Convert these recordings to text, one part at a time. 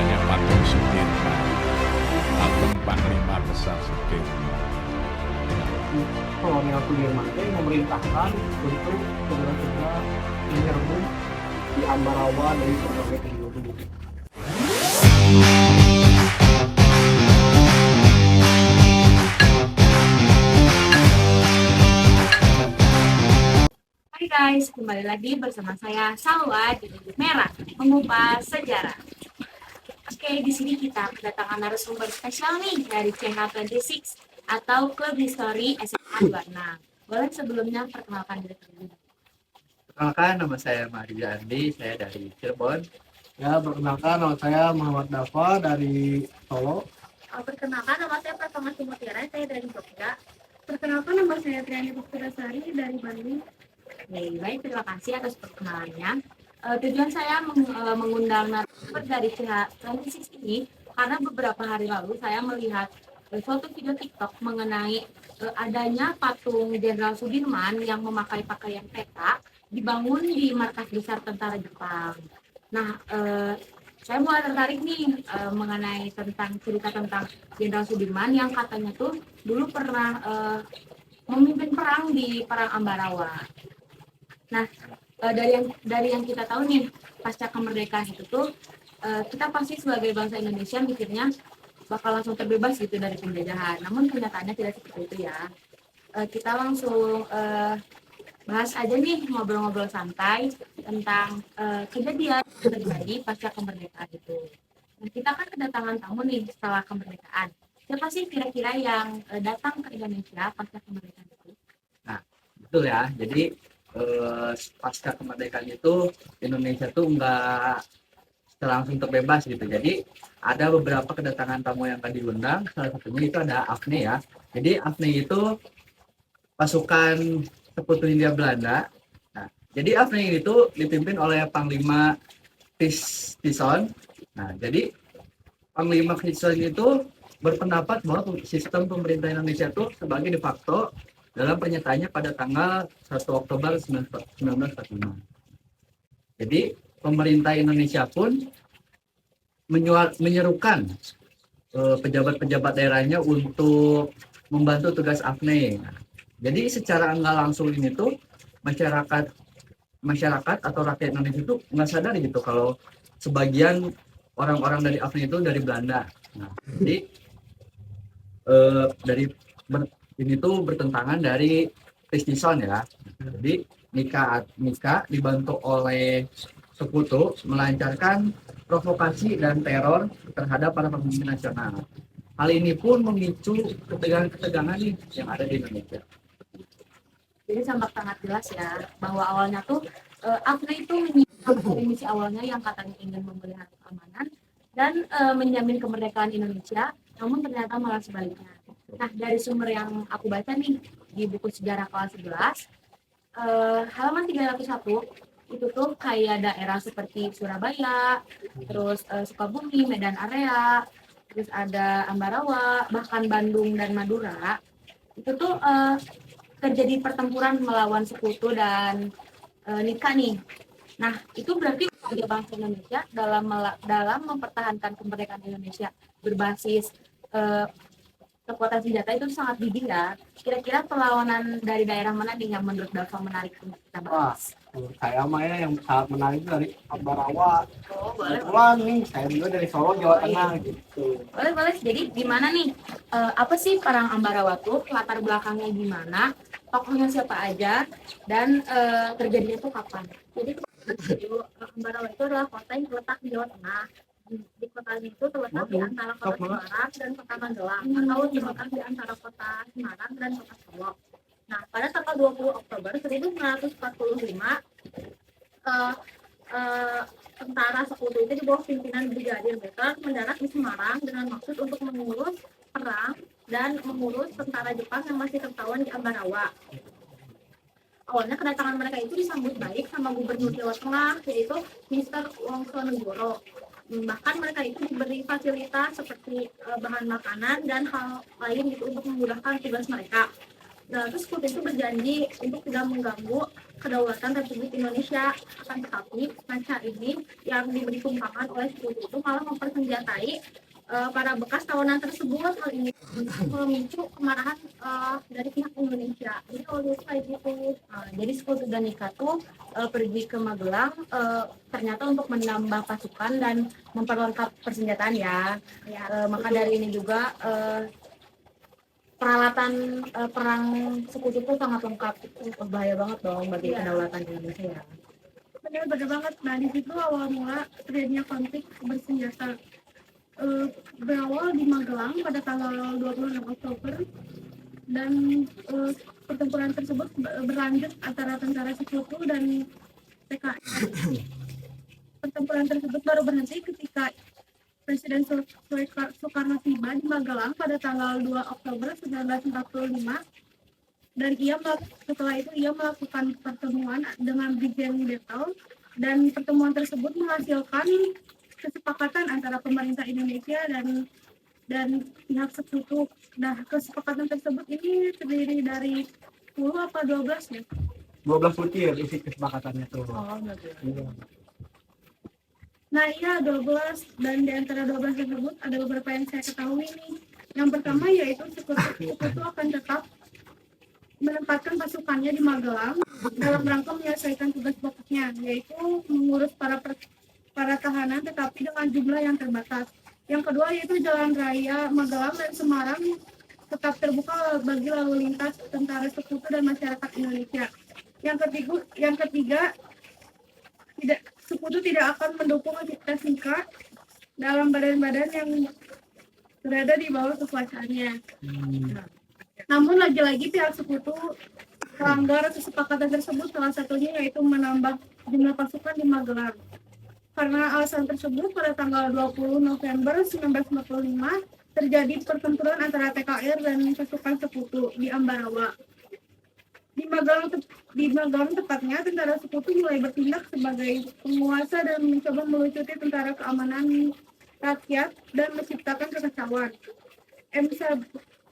adanya patung Sudirman, patung Panglima Besar Sudirman. Kolonial Sudirman itu memerintahkan untuk segera-segera menyerbu di Ambarawa dari berbagai penjuru. Hai guys, kembali lagi bersama saya Salwa di Bibit Merah mengupas sejarah. Oke, di sini kita kedatangan narasumber spesial nih dari channel 26 atau Klub History SMA 26. Boleh sebelumnya perkenalkan diri terlebih. Perkenalkan, nama saya Maria Andi, saya dari Cirebon. Ya, perkenalkan nama saya Muhammad Dava dari Solo. Perkenalkan, nama saya Pratama Timotira, saya dari Jogja. Perkenalkan, nama saya Triani Buktirasari dari Bandung. Baik, terima kasih atas perkenalannya. Tujuan saya mengundang narasumber dari pihak 26 ini karena beberapa hari lalu saya melihat suatu video TikTok mengenai adanya patung Jenderal Sudirman yang memakai pakaian peta dibangun di markas besar tentara Jepang. Nah, saya mulai tertarik nih mengenai tentang cerita tentang Jenderal Sudirman yang katanya tuh dulu pernah memimpin perang di Perang Ambarawa. Nah, dari yang kita tahu nih pasca kemerdekaan itu tuh kita pasti sebagai bangsa Indonesia mikirnya bakal langsung terbebas gitu dari penjajahan. Namun kenyataannya tidak seperti itu ya. Kita langsung bahas aja nih, ngobrol-ngobrol santai tentang kejadian yang terjadi pasca kemerdekaan itu. Nah, kita kan kedatangan tamu nih setelah kemerdekaan. Siapa sih kira-kira yang datang ke Indonesia pasca kemerdekaan itu? Nah, betul ya. Jadi pasca kemerdekaan itu Indonesia tuh nggak langsung terbebas gitu. Jadi ada beberapa kedatangan tamu yang akan diundang. Salah satunya itu ada AFNI ya. Jadi AFNI itu pasukan Sekutu Hindia Belanda. Nah, jadi AFNI itu dipimpin oleh Panglima Tison. Nah, jadi Panglima Tison itu berpendapat bahwa sistem pemerintah Indonesia itu sebagai de facto dalam pernyataannya pada tanggal 1 Oktober 1945. Jadi pemerintah Indonesia pun menyerukan pejabat-pejabat daerahnya untuk membantu tugas AFNI. Jadi secara nggak langsung ini tuh masyarakat atau rakyat Indonesia itu nggak sadar gitu kalau sebagian orang-orang dari AFNI itu dari Belanda. Nah, jadi ini tuh bertentangan dari Tison ya. Jadi Nika dibantu oleh Sekutu melancarkan provokasi dan teror terhadap para pemimpin nasional. Hal ini pun memicu ketegangan-ketegangan nih yang ada di Indonesia. Jadi sangat jelas ya bahwa awalnya tuh AFNI itu menyiapkan misi awalnya yang katanya ingin memelihara keamanan dan menjamin kemerdekaan Indonesia, namun ternyata malah sebaliknya. Nah, dari sumber yang aku baca nih di buku sejarah kelas 11, halaman 301 itu tuh kayak daerah seperti Surabaya, terus Sukabumi, Medan Area, terus ada Ambarawa, bahkan Bandung dan Madura. Itu tuh terjadi pertempuran melawan Sekutu dan Nika nih. Nah, itu berarti bagi bangsa Indonesia dalam mempertahankan kemerdekaan Indonesia berbasis kekuatan senjata itu sangat gigih ya. Kira-kira perlawanan dari daerah mana nih yang menurut Dava menarik untuk kita bahas? Menurut saya mah ya yang sangat menarik dari Ambarawa. Oh, boleh. Kebetulan nih, saya juga dari Solo, Jawa Tengah gitu. Boleh. Jadi gimana nih? Apa sih Perang Ambarawa tuh? Latar belakangnya gimana? Tokohnya siapa aja? Dan terjadinya tuh kapan? Jadi Ambarawa itu adalah kota yang terletak di Jawa Tengah. Di kota itu terletak di antara kota Semarang dan kota Magelang, atau terletak di antara kota Semarang dan kota Solo. Nah, pada tanggal 20 Oktober 1945, tentara Sekutu itu di bawah pimpinan Brigadir Becker mendarat di Semarang dengan maksud untuk mengurus perang dan mengurus tentara Jepang yang masih tertawan di Ambarawa. Awalnya kedatangan mereka itu disambut baik sama Gubernur Jawa Tengah, yaitu Mr. Wongsonegoro. Bahkan mereka itu diberi fasilitas seperti bahan makanan dan hal lain gitu untuk memudahkan tugas mereka. Nah, terus sekutu itu berjanji untuk tidak mengganggu kedaulatan Republik Indonesia. Akan tetapi, pasca ini yang diberi tumpangan oleh sekutu itu malah mempersenjatai para bekas tawanan tersebut. Hal ini memicu kemarahan dari pihak Indonesia. Jadi kalau dulu kayak gitu. Jadi sekutu dan Ika tuh pergi ke Magelang ternyata untuk menambah pasukan dan memperlengkap persenjataan ya. Maka dari ini juga peralatan perang sekutu itu sangat lengkap. Bahaya banget dong bagi kedaulatan Indonesia ya. Benar-benar banget. Nah, di situ awal mula terjadinya konflik bersenjata. Berawal di Magelang pada tanggal 26 Oktober dan pertempuran tersebut berlanjut antara tentara sekutu dan PKI. Pertempuran tersebut baru berhenti ketika Presiden Soekarno tiba di Magelang pada tanggal 2 Oktober 1945 dan setelah itu ia melakukan pertemuan dengan Brigjen Betel dan pertemuan tersebut menghasilkan kesepakatan antara pemerintah Indonesia dan pihak sekutu. Nah, kesepakatan tersebut ini terdiri dari 10 apa 12 ya? 12 butir isi kesepakatannya tuh. Oh, betul. Iya. Nah, iya 12 dan di antara 12 tersebut ada beberapa yang saya ketahui nih. Yang pertama yaitu sekutu akan tetap menempatkan pasukannya di Magelang dalam rangka menyelesaikan tugas pokoknya, yaitu mengurus para tahanan tetapi dengan jumlah yang terbatas. Yang kedua yaitu jalan raya Magelang dan Semarang tetap terbuka bagi lalu lintas tentara sekutu dan masyarakat Indonesia. Yang ketiga sekutu tidak akan mendukung aktivitas Nika dalam badan-badan yang berada di bawah kekuasaannya. Namun lagi-lagi pihak sekutu melanggar kesepakatan tersebut, salah satunya yaitu menambah jumlah pasukan di Magelang. Karena alasan tersebut, pada tanggal 20 November 1945 terjadi pertempuran antara TKR dan pasukan sekutu di Ambarawa. Di Magelang tepatnya, tentara sekutu mulai bertindak sebagai penguasa dan mencoba melucuti tentara keamanan rakyat dan menciptakan kekacauan. M.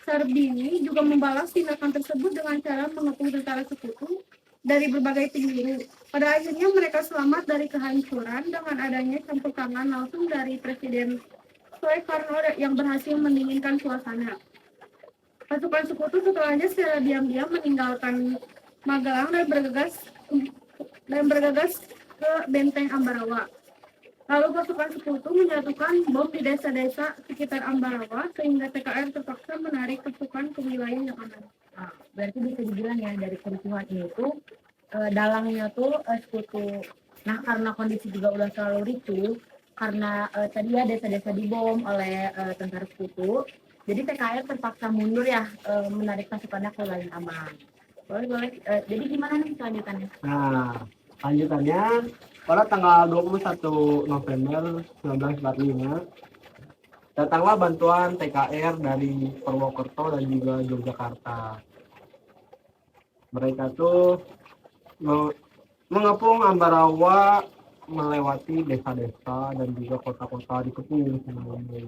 Sarbini juga membalas tindakan tersebut dengan cara mengepung tentara sekutu dari berbagai penjuru. Pada akhirnya mereka selamat dari kehancuran dengan adanya campur tangan langsung dari Presiden Soekarno yang berhasil mendinginkan suasana. Pasukan sekutu setelahnya secara diam-diam meninggalkan Magelang dan bergegas ke benteng Ambarawa. Lalu pasukan sekutu menjatuhkan bom di desa-desa sekitar Ambarawa sehingga TKR terpaksa menarik pasukan ke wilayah yang aman. Nah, berarti bisa dibilang ya dari kericuhan ini tuh dalangnya tuh sekutu. Nah, karena kondisi juga udah terlalu ricuh, karena tadi ya desa-desa dibom oleh tentara sekutu, jadi TKR terpaksa mundur ya, menarik pasukannya ke wilayah aman. Boleh. Jadi gimana nih kelanjutannya? Nah, lanjutannya pada tanggal 21 November 1945 datanglah bantuan TKR dari Purwokerto dan juga Yogyakarta. Mereka tuh mengepung Ambarawa melewati desa-desa dan juga kota-kota dikepung semuanya.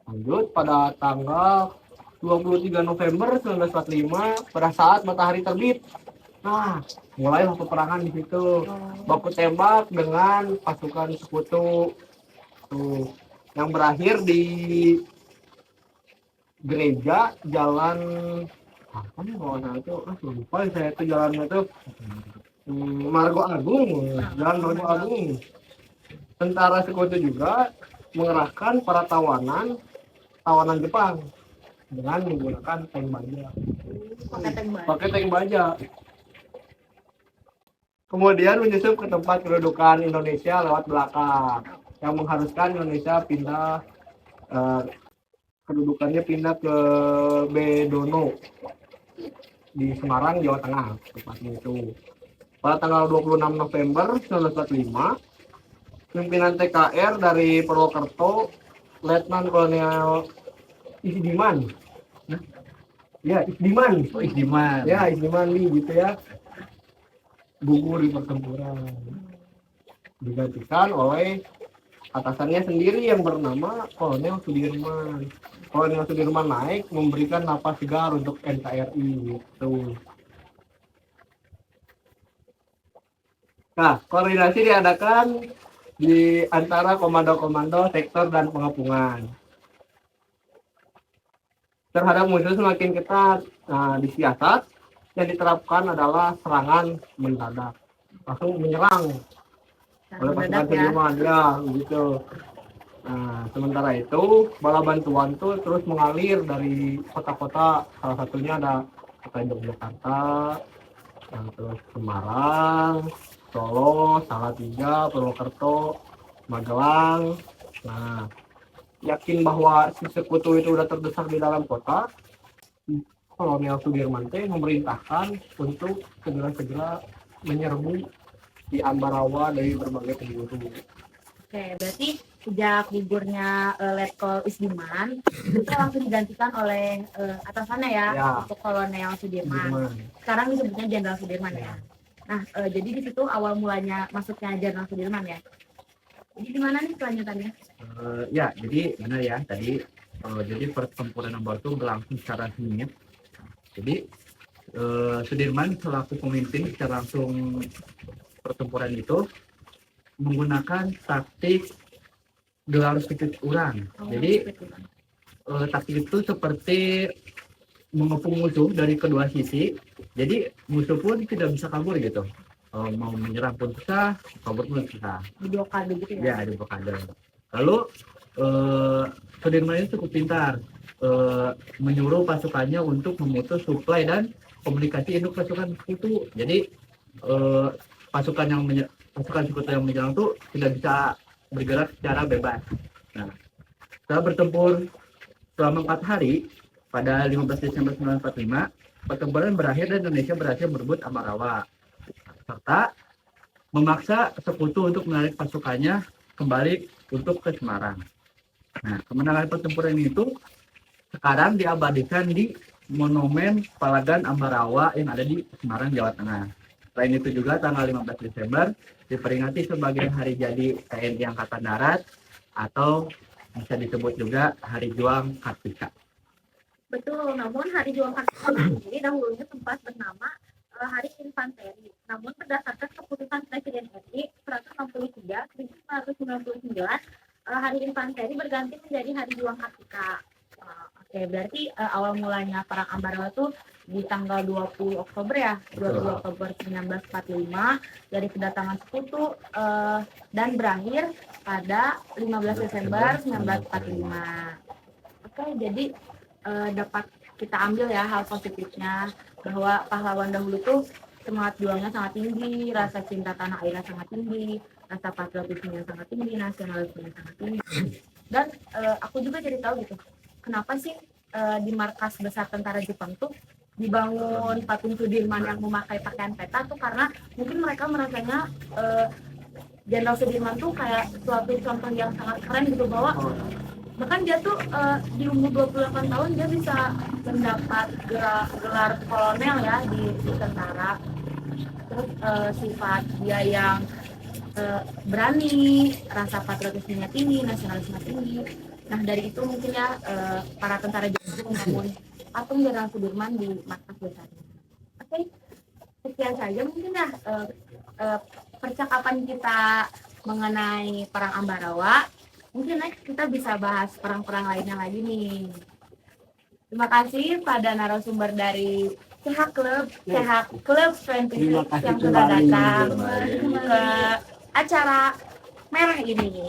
Lanjut pada tanggal 23 November 1945 pada saat matahari terbit. Nah, mulailah peperangan di situ. Baku tembak dengan pasukan sekutu. Tuh, yang berakhir di gereja jalan apa nih kalau itu lupa saya itu jalannya tuh Margo Agung, jalan Margo Agung. Tentara sekutu juga mengerahkan para tawanan Jepang dengan menggunakan tank baja. Pakai tank baja. Kemudian menyusup ke tempat kedudukan Indonesia lewat belakang, yang mengharuskan Indonesia pindah kedudukannya pindah ke Bedono di Semarang, Jawa Tengah, tepatnya itu. Pada tanggal 26 November 1945, pimpinan TKR dari Purwokerto, Letnan Kolonel Isdiman. Isdiman. Ya, Isdiman nih gitu ya. Gugur di pertempuran. Digantikan oleh atasannya sendiri yang bernama Kolonel Sudirman. Kolonel Sudirman naik memberikan napas segar untuk NKRI gitu. Nah, koordinasi diadakan di antara komando-komando sektor dan pengepungan. Terhadap musuh semakin ketat. Nah, di siasat yang diterapkan adalah serangan mendadak. Langsung menyerang oleh pasukan Sudirman, ya gitu. Nah, sementara itu bala bantuan tuh terus mengalir dari kota-kota, salah satunya ada kota Yogyakarta, terus Semarang, Solo, Salatiga, Purwokerto, Magelang. Nah, yakin bahwa si sekutu itu udah terbesar di dalam kota, Kolonel Sudirman teh memerintahkan untuk segera-segera menyerbu di Ambarawa dari berbagai penjuru. Oke, berarti sejak gugurnya Letkol Isdiman itu langsung digantikan oleh atasannya ya, untuk Kolonel Sudirman. Sekarang disebutnya Jenderal Sudirman ya. Nah, jadi di situ awal mulanya masuknya Jenderal Sudirman ya. Jadi gimana nih kelanjutannya? Ya, jadi benar ya tadi. Jadi pertempuran Ambarawa itu berlangsung secara sengit. Jadi Sudirman selaku pemimpin secara langsung pertempuran itu menggunakan taktik gelar sedikit orang. Jadi taktik itu seperti mengepung musuh dari kedua sisi. Jadi musuh pun tidak bisa kabur gitu. Mau menyerang pun susah, kabur pun susah. Di blokade gitu ya? Ya, di blokade. Lalu Sudirman itu cukup pintar menyuruh pasukannya untuk memutus suplai dan komunikasi induk pasukan sekutu. Jadi pasukan sekutu yang menyerang itu tidak bisa bergerak secara bebas. Nah, setelah bertempur selama 4 hari pada 15 Desember 1945, pertempuran berakhir dan Indonesia berhasil merebut Ambarawa serta memaksa sekutu untuk menarik pasukannya kembali untuk ke Semarang. Nah, kemenangan pertempuran itu sekarang diabadikan di Monumen Palagan Ambarawa yang ada di Semarang, Jawa Tengah. Selain itu juga tanggal 15 Desember diperingati sebagai hari jadi TNI Angkatan Darat atau bisa disebut juga Hari Juang Kartика. Betul, namun Hari Juang Kartika ini dahulunya sempat bernama Hari Infanteri. Namun berdasarkan keputusan Presiden RI 163 1999, Hari Infanteri berganti menjadi Hari Juang Kartika. Oke, berarti awal mulanya Perang Ambarawa itu di tanggal 20 Oktober ya, 20 Oktober 1945 dari kedatangan sekutu dan berakhir pada 15 Desember 1945. Oke, jadi dapat kita ambil ya hal positifnya bahwa pahlawan dahulu tuh semangat juangnya sangat tinggi, rasa cinta tanah airnya sangat tinggi, rasa patriotisme sangat tinggi, nasionalisme sangat tinggi. Dan aku juga jadi tahu gitu, kenapa sih di markas besar tentara Jepang tuh dibangun patung Sudirman yang memakai pakaian peta tuh karena mungkin mereka merasanya Jenderal Sudirman tuh kayak suatu contoh yang sangat keren gitu, bahwa bahkan dia tuh di umur 28 tahun dia bisa mendapat gelar kolonel ya di tentara. Terus sifat dia yang berani, rasa patriotismenya tinggi, nasionalisme tinggi. Nah, dari itu mungkin ya para tentara Jepang membangun patung Jenderal Sudirman di markas besarnya. Oke, sekian saja mungkin ya percakapan kita mengenai Perang Ambarawa. Mungkin next kita bisa bahas perang-perang lainnya lagi nih. Terima kasih pada narasumber dari CH Club 26 yang sudah datang ke acara merah ini.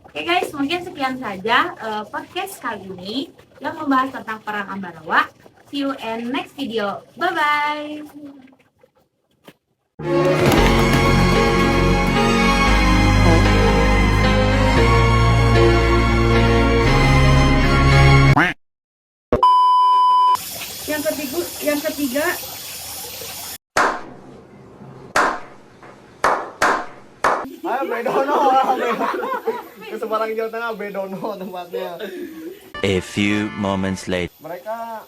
Oke guys, mungkin sekian saja podcast kali ini yang membahas tentang Perang Ambarawa. See you in next video. Bye-bye. Yang ketiga Ayo Bedono, ke Semarang Jawa Tengah, Bedono tempatnya. A few moments later. Mereka